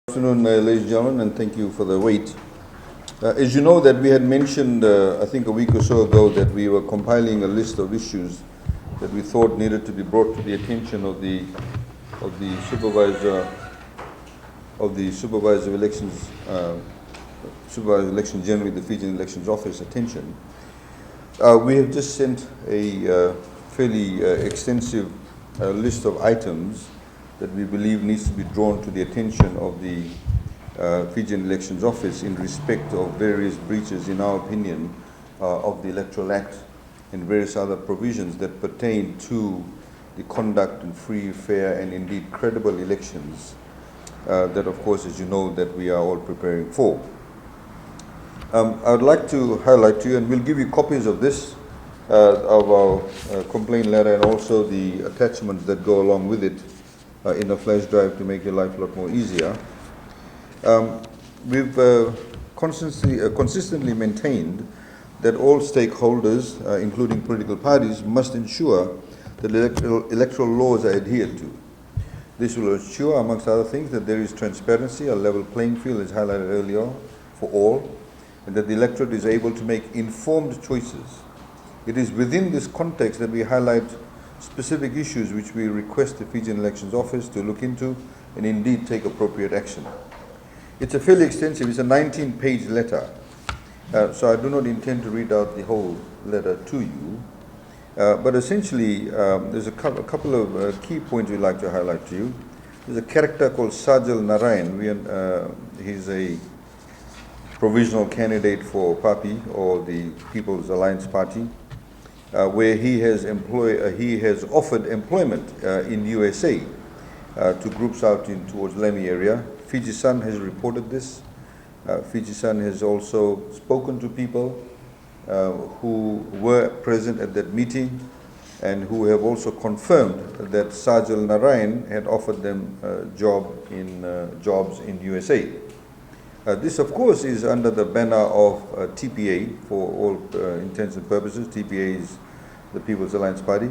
Good afternoon, ladies and gentlemen, and thank you for the wait. As you know, that we had mentioned, I think a week or so ago, that we were compiling a list of issues that we thought needed to be brought to the attention of the supervisor of elections, supervisor of elections generally, the Fijian Elections Office attention. We have just sent a fairly extensive list of items that we believe needs to be drawn to the attention of the Fijian Elections Office in respect of various breaches, in our opinion, of the Electoral Act and various other provisions that pertain to the conduct and free, fair, and indeed credible elections that, of course, as you know, that we are all preparing for. I would like to highlight to you, and we'll give you copies of this, of our complaint letter and also the attachments that go along with it, in a flash drive to make your life a lot more easier. We've consistently maintained that all stakeholders, including political parties, must ensure that electoral laws are adhered to. This will ensure, amongst other things, that there is transparency, a level playing field, as highlighted earlier, for all, and that the electorate is able to make informed choices. It is within this context that we highlight specific issues which we request the Fijian Elections Office to look into and indeed take appropriate action. It's a fairly extensive, it's a 19-page letter, so I do not intend to read out the whole letter to you, but essentially there's a couple of key points we'd like to highlight to you. There's a character called Sajal Narayan. He's a provisional candidate for PAPI, or the People's Alliance Party, where he has offered employment in USA to groups out towards Lemi area. FijiFirst has reported this. FijiFirst has also spoken to people who were present at that meeting and who have also confirmed that Sajal Narayan had offered them jobs in USA. This, of course, is under the banner of TPA for all intents and purposes. TPA is the People's Alliance Party.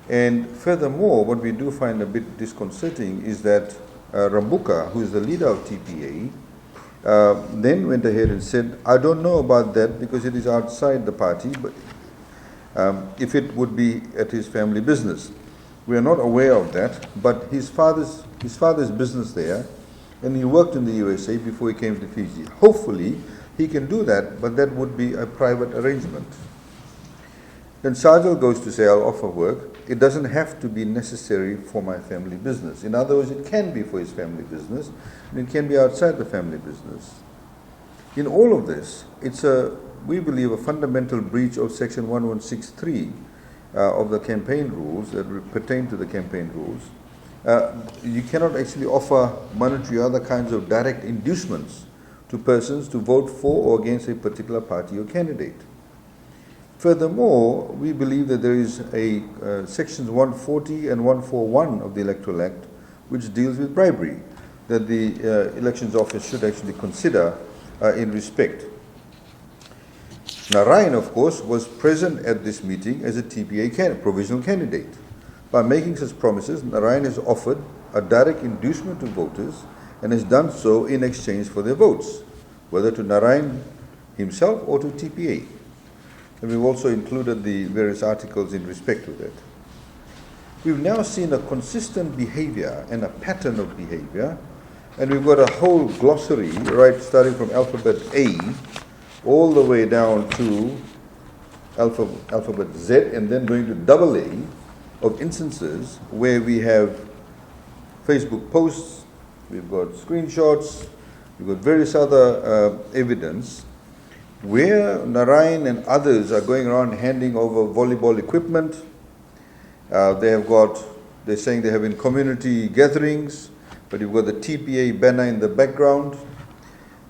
And furthermore, what we do find a bit disconcerting is that Rambuka, who is the leader of TPA, then went ahead and said, I don't know about that because it is outside the party, but if it would be at his family business. We are not aware of that, but his father's business there, and he worked in the USA before he came to Fiji. Hopefully, he can do that, but that would be a private arrangement. Then Sajal goes to say, I'll offer work. It doesn't have to be necessary for my family business. In other words, it can be for his family business, and it can be outside the family business. In all of this, it's we believe, a fundamental breach of Section 1163 of the campaign rules that pertain to the campaign rules. You cannot actually offer monetary or other kinds of direct inducements to persons to vote for or against a particular party or candidate. Furthermore, we believe that there is a sections 140 and 141 of the Electoral Act which deals with bribery that the Elections Office should actually consider in respect. Narayan, of course, was present at this meeting as a TPA provisional candidate. By making such promises, Narayan has offered a direct inducement to voters and has done so in exchange for their votes, whether to Narayan himself or to TPA. And we've also included the various articles in respect of that. We've now seen a consistent behavior and a pattern of behavior, and we've got a whole glossary, right, starting from alphabet A all the way down to alphabet Z and then going to double A, of instances where we have Facebook posts, we've got screenshots, we've got various other evidence where Narayan and others are going around handing over volleyball equipment. They're saying they're having community gatherings, but you've got the TPA banner in the background.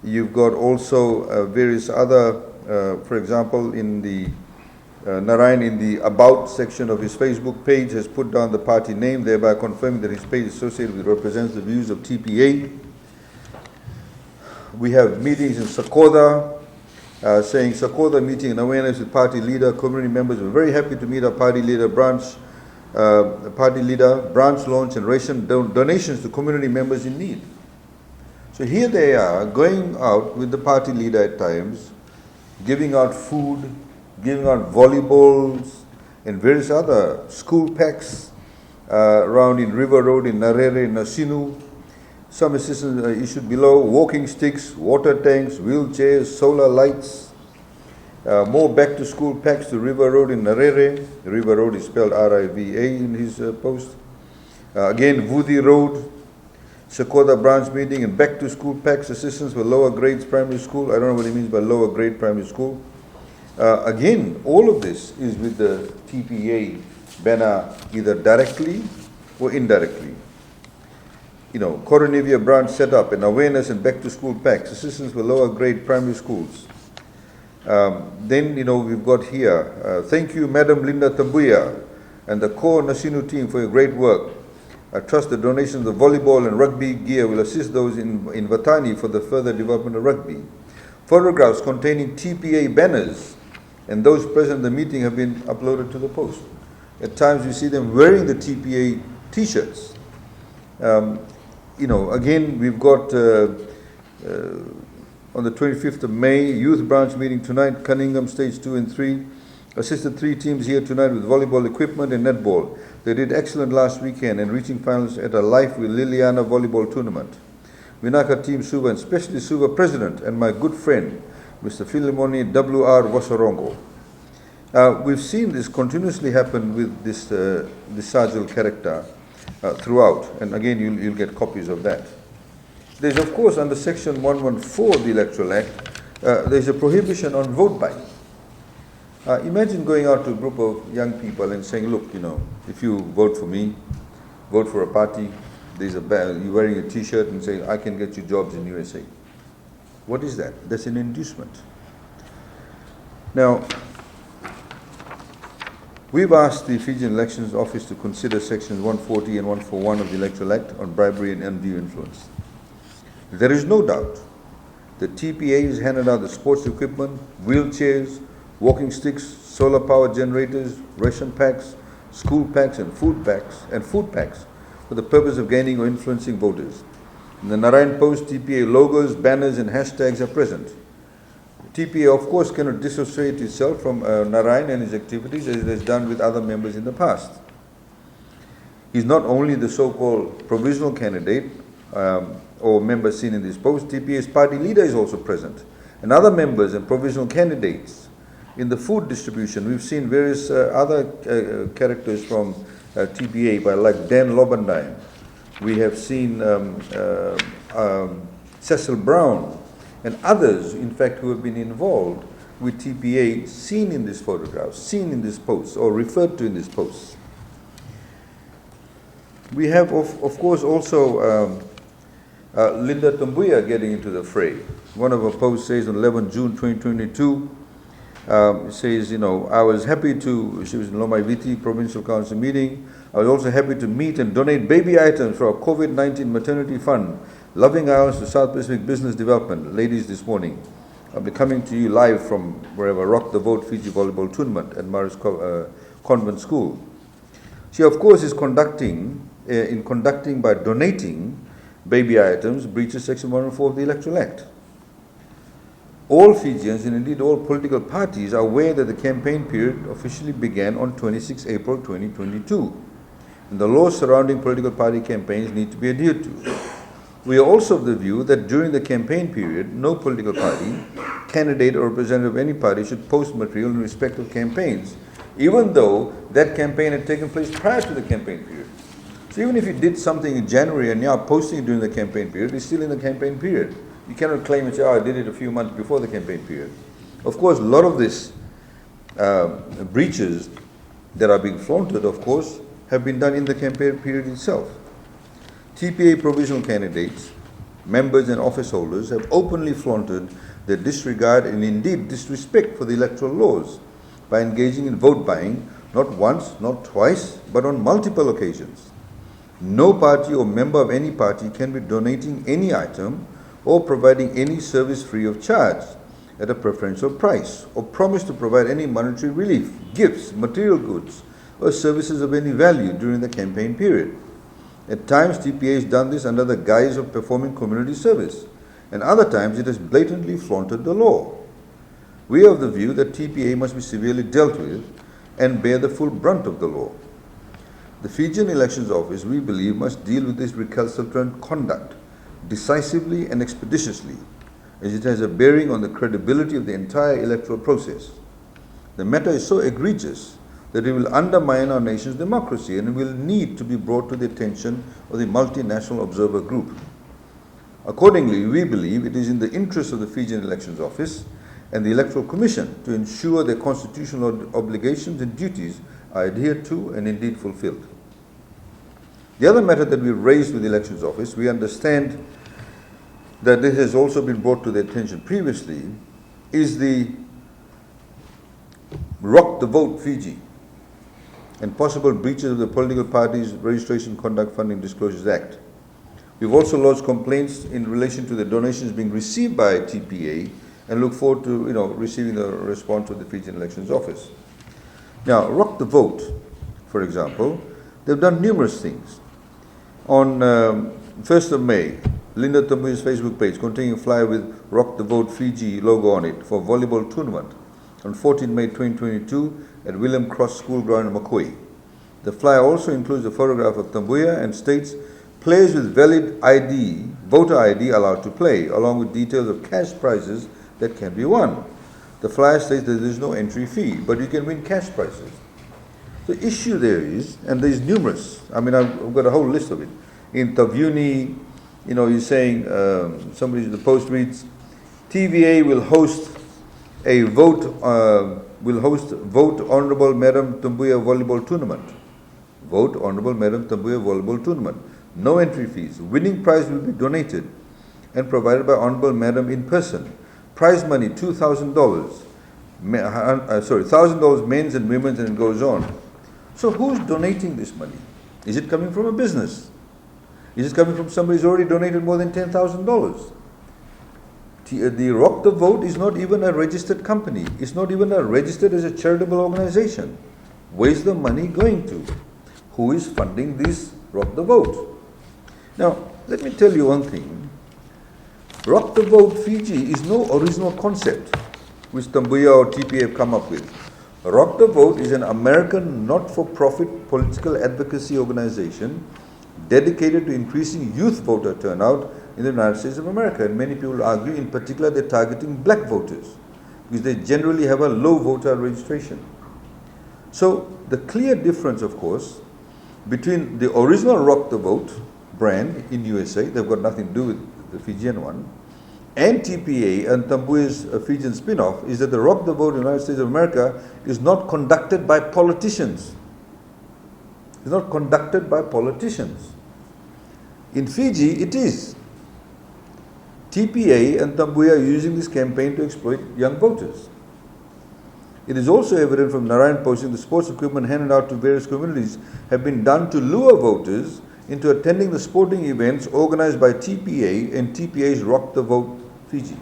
You've got also various other, for example, in the Narayan, in the About section of his Facebook page, has put down the party name, thereby confirming that his page associated with represents the views of TPA. We have meetings in Sakoda, saying Sakoda meeting in awareness with party leader, community members. We're very happy to meet our party leader, branch launch and ration donations to community members in need. So here they are, going out with the party leader at times, giving out food, giving out volleyballs, and various other school packs around in River Road, in Narere, Nasinu. Some assistance issued below, walking sticks, water tanks, wheelchairs, solar lights. More back-to-school packs to River Road in Narere. River Road is spelled R-I-V-A in his post. Again, Vudi Road, Sekoda branch meeting, and back-to-school packs, assistance for lower grades primary school. I don't know what he means by lower grade primary school. Again, all of this is with the TPA banner, either directly or indirectly. You know, Coronavia branch set up, and awareness and back-to-school packs, assistance for lower grade primary schools. Then, you know, we've got here, thank you, Madam Linda Tambuya and the core Nasinu team for your great work. I trust the donations of volleyball and rugby gear will assist those in Watani for the further development of rugby. Photographs containing TPA banners and those present at the meeting have been uploaded to the post. At times we see them wearing the TPA t-shirts. You know, again, we've got on the 25th of May, youth branch meeting tonight, Cunningham stage 2 and 3. Assisted 3 teams here tonight with volleyball equipment and netball. They did excellent last weekend and reaching finals at a Life with Liliana volleyball tournament. Vinaka Team Suva and especially Suva President and my good friend, Mr. Philemoni W.R. Wasarongo. We've seen this continuously happen with this Sajal character throughout, and again you'll get copies of that. There's of course under section 114 of the Electoral Act, there's a prohibition on vote buying. Imagine going out to a group of young people and saying, look, you know, if you vote for me, vote for a party, there's a you're wearing a t-shirt and saying, I can get you jobs in USA. What is that? That's an inducement. Now, we've asked the Fijian Elections Office to consider sections 140 and 141 of the Electoral Act on bribery and undue influence. There is no doubt that TPA has handed out the sports equipment, wheelchairs, walking sticks, solar power generators, ration packs, school packs and food packs for the purpose of gaining or influencing voters. In the Narayan Post, TPA logos, banners and hashtags are present. TPA of course cannot dissociate itself from Narayan and his activities as it has done with other members in the past. He's not only the so-called provisional candidate or member seen in this post, TPA's party leader is also present, and other members and provisional candidates. In the food distribution, we've seen various other characters from TPA, like Dan Lobandine. We have seen Cecil Brown and others, in fact, who have been involved with TPA, seen in these photographs, seen in this post, or referred to in this post. We have, of course, also Linda Tambuya getting into the fray. One of her posts says on 11 June 2022, it says, you know, I was happy to, she was in Lomaiviti Provincial Council meeting. I was also happy to meet and donate baby items for our COVID-19 maternity fund. Loving Islands to South Pacific Business Development. Ladies, this morning, I'll be coming to you live from wherever, Rock the Vote Fiji Volleyball Tournament at Morris Convent School. She, of course, is conducting by donating baby items, breaches Section 104 of the Electoral Act. All Fijians, and indeed all political parties, are aware that the campaign period officially began on 26 April 2022, and the laws surrounding political party campaigns need to be adhered to. We are also of the view that during the campaign period, no political party, candidate or representative of any party should post material in respect of campaigns, even though that campaign had taken place prior to the campaign period. So even if you did something in January and now posting it during the campaign period, it's still in the campaign period. You cannot claim and say, oh, I did it a few months before the campaign period. Of course, a lot of these breaches that are being flaunted, of course, have been done in the campaign period itself. TPA provisional candidates, members and office holders have openly flaunted their disregard and indeed disrespect for the electoral laws by engaging in vote buying not once, not twice, but on multiple occasions. No party or member of any party can be donating any item or providing any service free of charge at a preferential price, or promise to provide any monetary relief, gifts, material goods, or services of any value during the campaign period. At times, TPA has done this under the guise of performing community service, and other times it has blatantly flaunted the law. We are of the view that TPA must be severely dealt with and bear the full brunt of the law. The Fijian Elections Office, we believe, must deal with this recalcitrant conduct decisively and expeditiously, as it has a bearing on the credibility of the entire electoral process. The matter is so egregious that it will undermine our nation's democracy and will need to be brought to the attention of the multinational observer group. Accordingly, we believe it is in the interest of the Fijian Elections Office and the Electoral Commission to ensure their constitutional obligations and duties are adhered to and indeed fulfilled. The other matter that we raised with the Elections Office, we understand that this has also been brought to their attention previously, is the Rock the Vote Fiji and possible breaches of the Political Parties Registration, Conduct, Funding, Disclosures Act. We've also lodged complaints in relation to the donations being received by TPA and look forward to receiving the response of the Fijian Elections Office. Now, Rock the Vote, for example, they've done numerous things. On 1st of May, Linda Tambuya's Facebook page containing a flyer with Rock the Vote Fiji logo on it for volleyball tournament on 14 May 2022 at William Cross School Ground in Makoi. The flyer also includes a photograph of Tambuya and states players with valid ID, voter ID allowed to play, along with details of cash prizes that can be won. The flyer states that there is no entry fee, but you can win cash prizes. The issue there is, and there's numerous, I've got a whole list of it. In Tavyuni, you're saying, the post reads, TVA will host a vote Honorable Madam Tambuya Volleyball Tournament. Vote Honorable Madam Tambuya Volleyball Tournament. No entry fees. Winning prize will be donated and provided by Honorable Madam in person. Prize money, $2,000. $1,000 men's and women's, and it goes on. So who's donating this money? Is it coming from a business? Is it coming from somebody who's already donated more than $10,000? The Rock the Vote is not even a registered company. It's not even registered as a charitable organization. Where's the money going to? Who is funding this Rock the Vote? Now, let me tell you one thing. Rock the Vote Fiji is no original concept which Tambuya or TPA have come up with. Rock the Vote is an American not-for-profit political advocacy organization dedicated to increasing youth voter turnout in the United States of America. And many people argue, in particular, they're targeting black voters because they generally have a low voter registration. So the clear difference, of course, between the original Rock the Vote brand in USA, they've got nothing to do with the Fijian one, and TPA and Tambuya's Fijian spin-off, is that the Rock the Vote in the United States of America is not conducted by politicians. It's not conducted by politicians. In Fiji, it is. TPA and Tambuya are using this campaign to exploit young voters. It is also evident from Narayan posting the sports equipment handed out to various communities have been done to lure voters into attending the sporting events organized by TPA and TPA's Rock the Vote Fiji.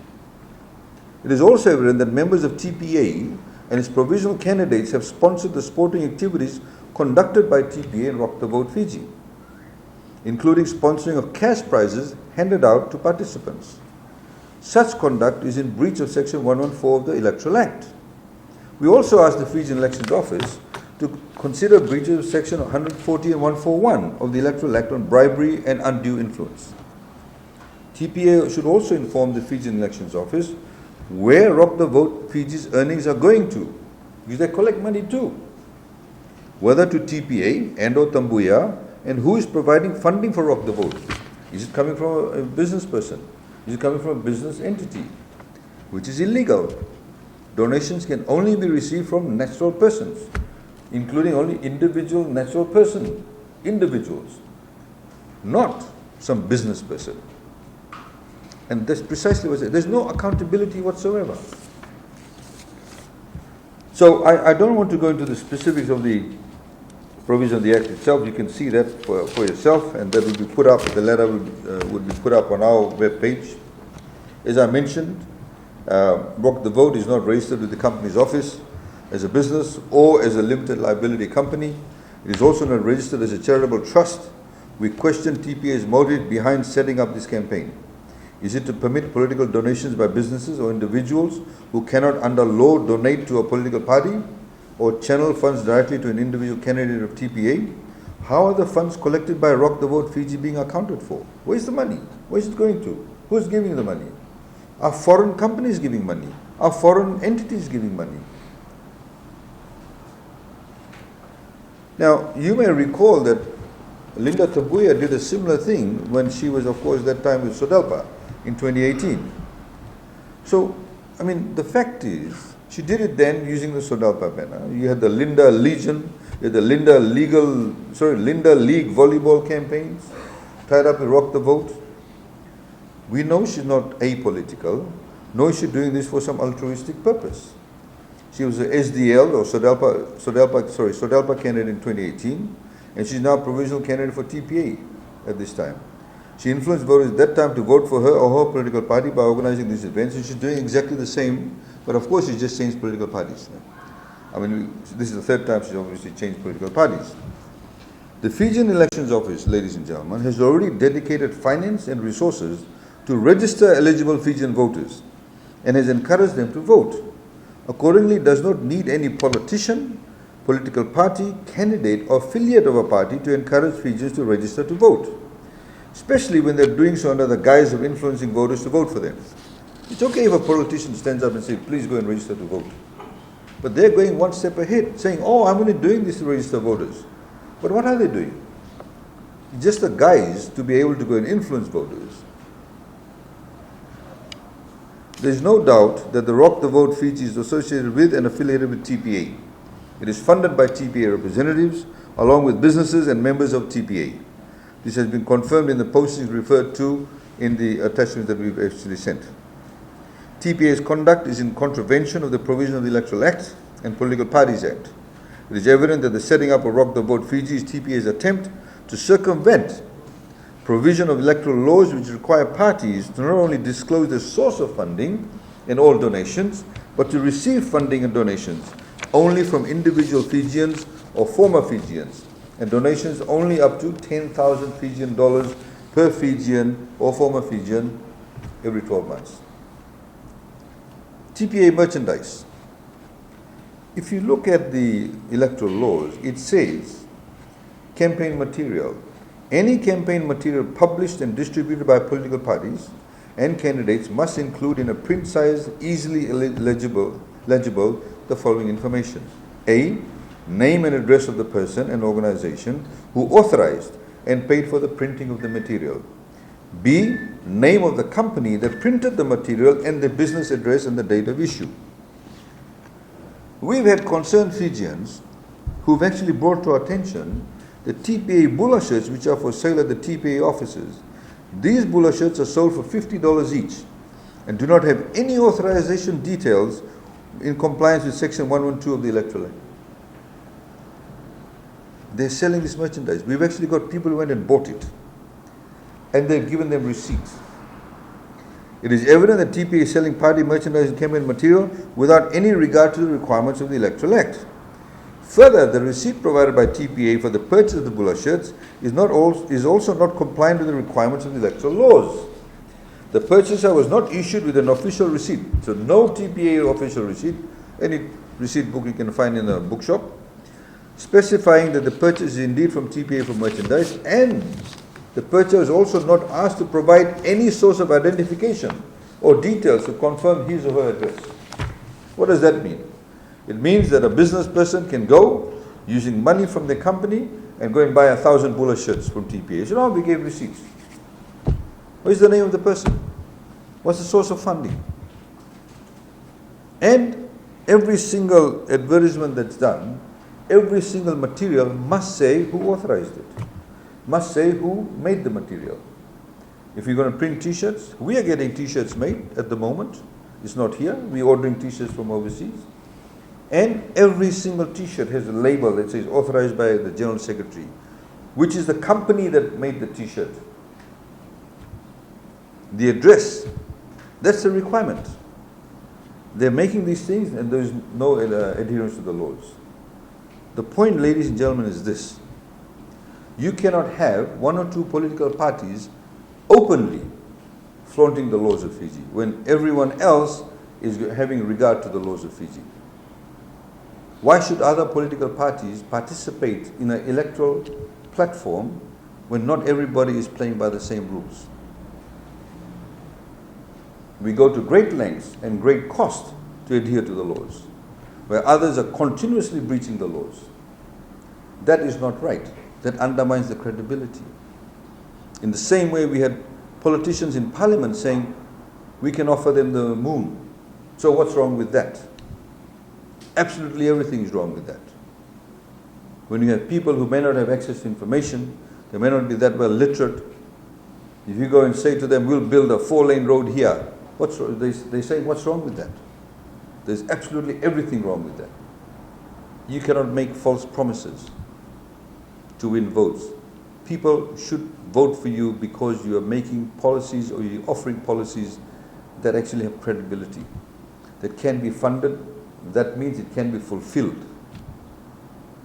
It is also evident that members of TPA and its provisional candidates have sponsored the sporting activities conducted by TPA and Rock the Vote Fiji, including sponsoring of cash prizes handed out to participants. Such conduct is in breach of Section 114 of the Electoral Act. We also asked the Fijian Elections Office to consider breaches of Section 140 and 141 of the Electoral Act on bribery and undue influence. TPA should also inform the Fijian Elections Office where Rock the Vote Fiji's earnings are going to, because they collect money too. Whether to TPA and or Tambuya, and who is providing funding for Rock the Vote. Is it coming from a business person? Is it coming from a business entity? Which is illegal. Donations can only be received from natural persons, including only individual natural person, individuals, not some business person. And that's precisely what I said. There's no accountability whatsoever. So I don't want to go into the specifics of the provision of the Act itself. You can see that for yourself, and that will be put up, the letter would be put up on our webpage. As I mentioned, Rock the Vote is not registered with the company's office as a business or as a limited liability company. It is also not registered as a charitable trust We question TPA's motive behind setting up this campaign. Is it to permit political donations by businesses or individuals who cannot under law donate to a political party or channel funds directly to an individual candidate of TPA? How are the funds collected by Rock the Vote Fiji being accounted for? Where's the money? Where's it going to? Who's giving the money? Are foreign companies giving money? Are foreign entities giving money? Now, you may recall that Linda Tabuya did a similar thing when she was, of course, that time with SODELPA in 2018. So, I mean, the fact is, she did it then using the SODELPA banner. You had the Linda Legion, you had the Linda League volleyball campaigns tied up with Rock the Vote. We know she's not apolitical, nor is she doing this for some altruistic purpose. She was a SDL or SODELPA candidate in 2018, and she's now a provisional candidate for TPA at this time. She influenced voters at that time to vote for her or her political party by organizing these events, and she's doing exactly the same, but of course she's just changed political parties. I mean, this is the third time she's obviously changed political parties. The Fijian Elections Office, ladies and gentlemen, has already dedicated finance and resources to register eligible Fijian voters and has encouraged them to vote. Accordingly, does not need any politician, political party, candidate or affiliate of a party to encourage Fijians to register to vote, especially when they're doing so under the guise of influencing voters to vote for them. It's okay if a politician stands up and says, please go and register to vote. But they're going one step ahead, saying, oh, I'm only doing this to register voters. But what are they doing? It's just a guise to be able to go and influence voters. There is no doubt that the Rock the Vote Fiji is associated with and affiliated with TPA. It is funded by TPA representatives, along with businesses and members of TPA. This has been confirmed in the postings referred to in the attachments that we've actually sent. TPA's conduct is in contravention of the provision of the Electoral Act and Political Parties Act. It is evident that the setting up of Rock the Vote Fiji is TPA's attempt to circumvent provision of electoral laws which require parties to not only disclose the source of funding and all donations, but to receive funding and donations only from individual Fijians or former Fijians, and donations only up to 10,000 Fijian dollars per Fijian or former Fijian every 12 months. TPA merchandise. If you look at the electoral laws, it says campaign material. Any campaign material published and distributed by political parties and candidates must include in a print size, easily legible, the following information. A, name and address of the person and organization who authorized and paid for the printing of the material. B, name of the company that printed the material and the business address and the date of issue. We've had concerned Fijians who've actually brought to our attention the TPA bula shirts which are for sale at the TPA offices. These bula shirts are sold for $50 each and do not have any authorization details in compliance with Section 112 of the Electoral Act. They're selling this merchandise. We've actually got people who went and bought it, and they've given them receipts. It is evident that TPA is selling party merchandise and campaign material without any regard to the requirements of the Electoral Act. Further, the receipt provided by TPA for the purchase of the bula shirts is also not compliant with the requirements of the electoral laws. The purchaser was not issued with an official receipt, so no TPA official receipt, any receipt book you can find in a bookshop, specifying that the purchase is indeed from TPA for merchandise, and the purchaser is also not asked to provide any source of identification or details to confirm his or her address. What does that mean? It means that a business person can go using money from the company and go and buy 1,000 bula shirts from TPA. So now we gave receipts. What is the name of the person? What's the source of funding? And every single advertisement that's done, every single material must say who authorized it, must say who made the material. If you're going to print t-shirts, we are getting t-shirts made at the moment. It's not here. We're ordering t-shirts from overseas. And every single t-shirt has a label that says authorized by the General Secretary, which is the company that made the t-shirt. The address, that's the requirement. They're making these things and there's no adherence to the laws. The point, ladies and gentlemen, is this. You cannot have one or two political parties openly flaunting the laws of Fiji when everyone else is having regard to the laws of Fiji. Why should other political parties participate in an electoral platform when not everybody is playing by the same rules? We go to great lengths and great cost to adhere to the laws, where others are continuously breaching the laws. That is not right. That undermines the credibility. In the same way, we had politicians in parliament saying, we can offer them the moon. So what's wrong with that? Absolutely everything is wrong with that. When you have people who may not have access to information, they may not be that well literate, if you go and say to them, we'll build a 4-lane road here, they say, what's wrong with that? There's absolutely everything wrong with that. You cannot make false promises to win votes. People should vote for you because you are making policies or you're offering policies that actually have credibility, that can be funded. That means it can be fulfilled,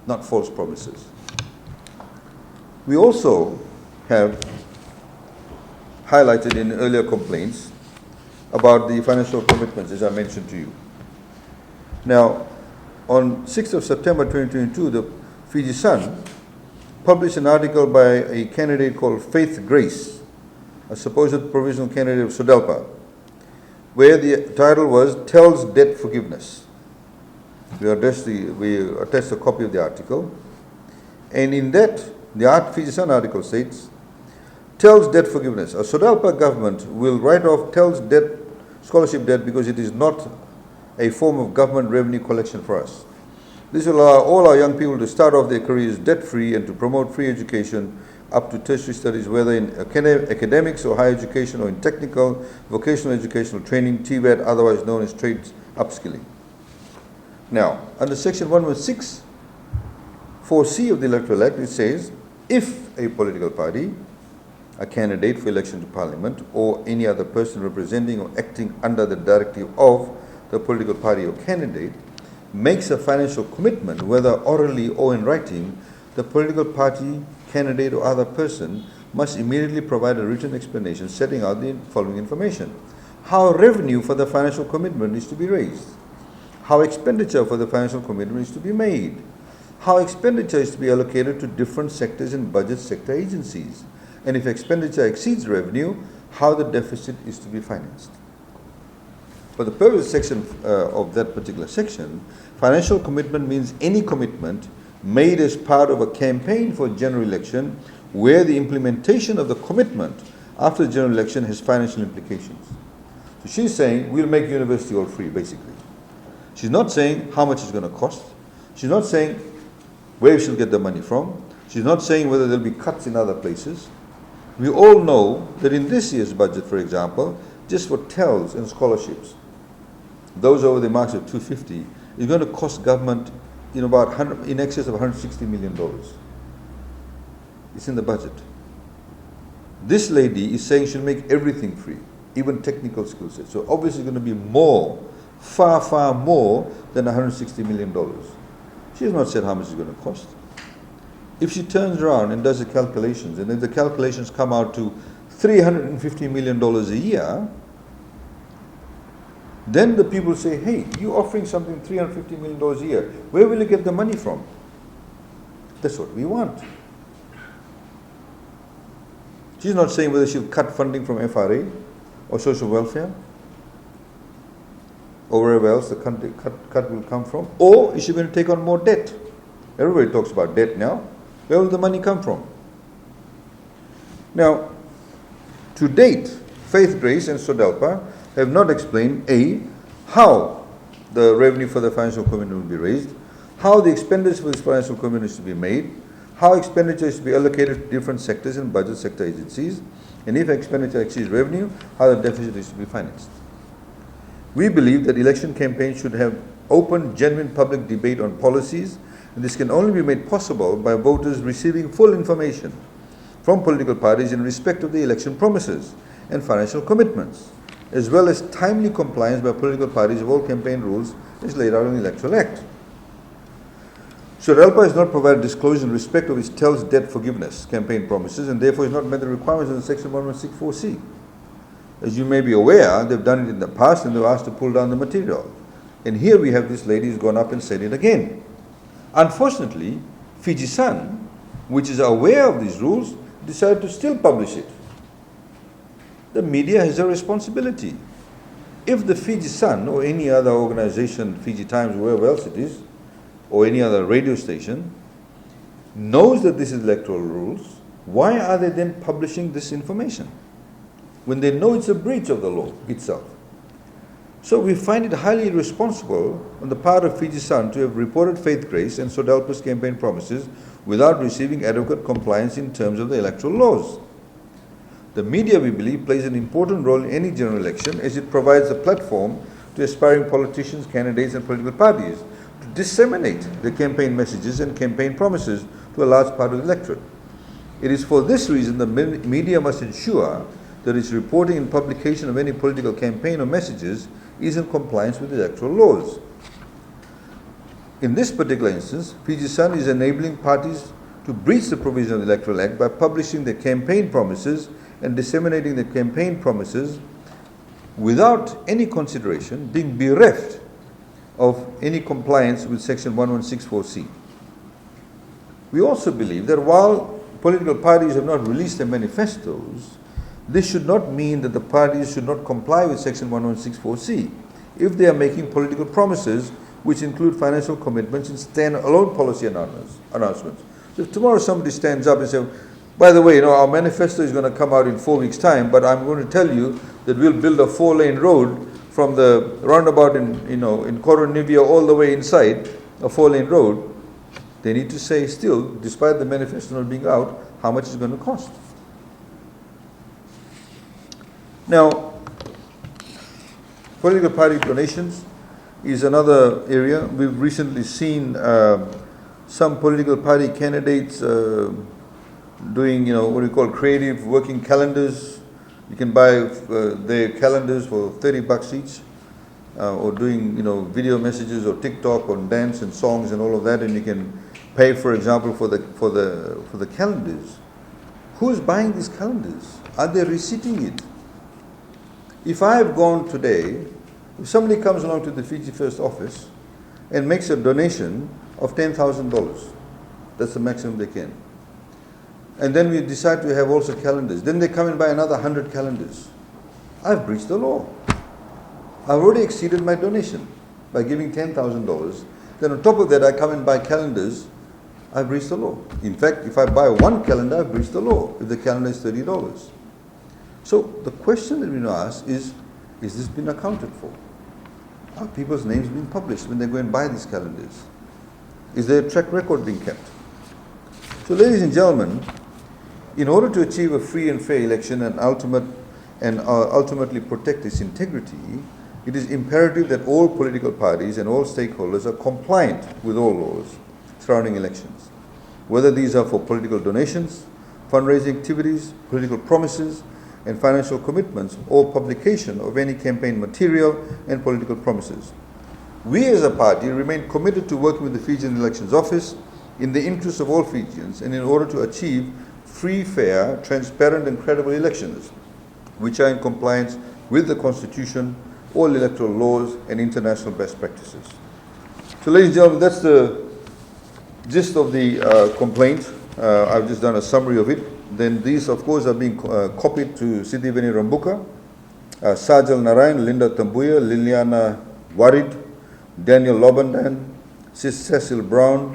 not false promises. We also have highlighted in earlier complaints about the financial commitments, as I mentioned to you. Now, on 6th of September 2022, the Fiji Sun published an article by a candidate called Faith Grace, a supposed provisional candidate of SODELPA, where the title was Tells Debt Forgiveness. We attached a copy of the article, and in that, the Fiji Sun article states, Tells Debt Forgiveness. A SODELPA government will write off Tells debt, scholarship debt because it is not a form of government revenue collection for us. This will allow all our young people to start off their careers debt-free and to promote free education up to tertiary studies, whether in academics or higher education or in technical, vocational educational training, TVET, otherwise known as trades upskilling. Now, under Section 116, 4C of the Electoral Act, it says, if a political party, a candidate for election to Parliament, or any other person representing or acting under the directive of the political party or candidate, makes a financial commitment, whether orally or in writing, the political party, candidate, or other person must immediately provide a written explanation setting out the following information. How revenue for the financial commitment is to be raised. How expenditure for the financial commitment is to be made. How expenditure is to be allocated to different sectors and budget sector agencies. And if expenditure exceeds revenue, how the deficit is to be financed. For the purpose of that particular section, financial commitment means any commitment made as part of a campaign for a general election where the implementation of the commitment after the general election has financial implications. So she's saying, we'll make university all free, basically. She's not saying how much it's going to cost. She's not saying where she'll get the money from. She's not saying whether there'll be cuts in other places. We all know that in this year's budget, for example, just for TELs and scholarships, those over the marks of 250, is going to cost government in excess of $160 million. It's in the budget. This lady is saying she'll make everything free, even technical skill sets. So obviously it's going to be more, far, far more than $160 million. She has not said how much it's going to cost. If she turns around and does the calculations, and if the calculations come out to $350 million a year, then the people say, hey, you're offering something $350 million a year. Where will you get the money from? That's what we want. She's not saying whether she'll cut funding from FRA or social welfare or wherever else the cut will come from. Or is she going to take on more debt? Everybody talks about debt now. Where will the money come from? Now, to date, Faith Grace and SODELPA have not explained, A, how the revenue for the financial commitment will be raised, how the expenditure for this financial commitment is to be made, how expenditure is to be allocated to different sectors and budget sector agencies, and if expenditure exceeds revenue, how the deficit is to be financed. We believe that election campaigns should have open, genuine public debate on policies, and this can only be made possible by voters receiving full information from political parties in respect of the election promises and financial commitments, as well as timely compliance by political parties of all campaign rules as laid out in the Electoral Act. SODELPA has not provided disclosure in respect of its TEL's debt forgiveness campaign promises and therefore has not met the requirements of the Section 1164C. As you may be aware, they've done it in the past and they've asked to pull down the material. And here we have this lady who's gone up and said it again. Unfortunately, Fiji Sun, which is aware of these rules, decided to still publish it. The media has a responsibility. If the Fiji Sun or any other organization, Fiji Times, wherever else it is, or any other radio station, knows that this is electoral rules, why are they then publishing this information when they know it's a breach of the law itself? So we find it highly irresponsible on the part of Fiji Sun to have reported Faith Grace and SODELPA's campaign promises without receiving adequate compliance in terms of the electoral laws. The media, we believe, plays an important role in any general election as it provides a platform to aspiring politicians, candidates and political parties to disseminate their campaign messages and campaign promises to a large part of the electorate. It is for this reason the media must ensure that its reporting and publication of any political campaign or messages is in compliance with the electoral laws. In this particular instance, Fiji Sun is enabling parties to breach the provision of the Electoral Act by publishing their campaign promises and disseminating their campaign promises without any consideration, being bereft of any compliance with Section 1164C. We also believe that while political parties have not released their manifestos, this should not mean that the parties should not comply with Section 1164C if they are making political promises which include financial commitments and stand-alone policy announcements. So if tomorrow somebody stands up and says, by the way, our manifesto is going to come out in 4 weeks' time, but I'm going to tell you that we'll build a 4-lane road from the roundabout in Coronivia all the way inside, a 4-lane road, they need to say still, despite the manifesto not being out, how much it's going to cost. Now, political party donations is another area. We've recently seen some political party candidates doing, what we call creative working calendars. You can buy their calendars for $30 each, or doing, video messages or TikTok or dance and songs and all of that, and you can pay, for example, for the calendars. Who's buying these calendars? Are they receipting it? If I have gone today, if somebody comes along to the FijiFirst office and makes a donation of $10,000, that's the maximum they can. And then we decide to have also calendars. Then they come and buy another 100 calendars. I've breached the law. I've already exceeded my donation by giving $10,000. Then on top of that, I come and buy calendars. I've breached the law. In fact, if I buy one calendar, I've breached the law, if the calendar is $30. So the question that we now ask is this been accounted for? Are people's names being published when they go and buy these calendars? Is there a track record being kept? So ladies and gentlemen, in order to achieve a free and fair election and ultimately protect its integrity, it is imperative that all political parties and all stakeholders are compliant with all laws surrounding elections, whether these are for political donations, fundraising activities, political promises, and financial commitments, or publication of any campaign material and political promises. We as a party remain committed to working with the Fijian Elections Office in the interest of all Fijians and in order to achieve free, fair, transparent and credible elections which are in compliance with the Constitution, all electoral laws and international best practices. So ladies and gentlemen, that's the gist of the complaint. I've just done a summary of it. Then these, of course, are being copied to Siddhiveni Rambuka, Sajal Narayan, Linda Tambuya, Liliana Warid, Daniel Lobandan, Cecil Brown,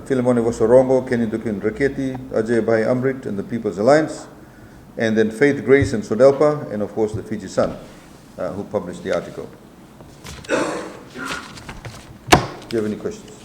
Philemone Vosorongo, Kenny Dukin Raketi, Ajay Bhai Amrit, and the People's Alliance, and then Faith Grace and SODELPA, and of course the Fiji Sun, who published the article. Do you have any questions?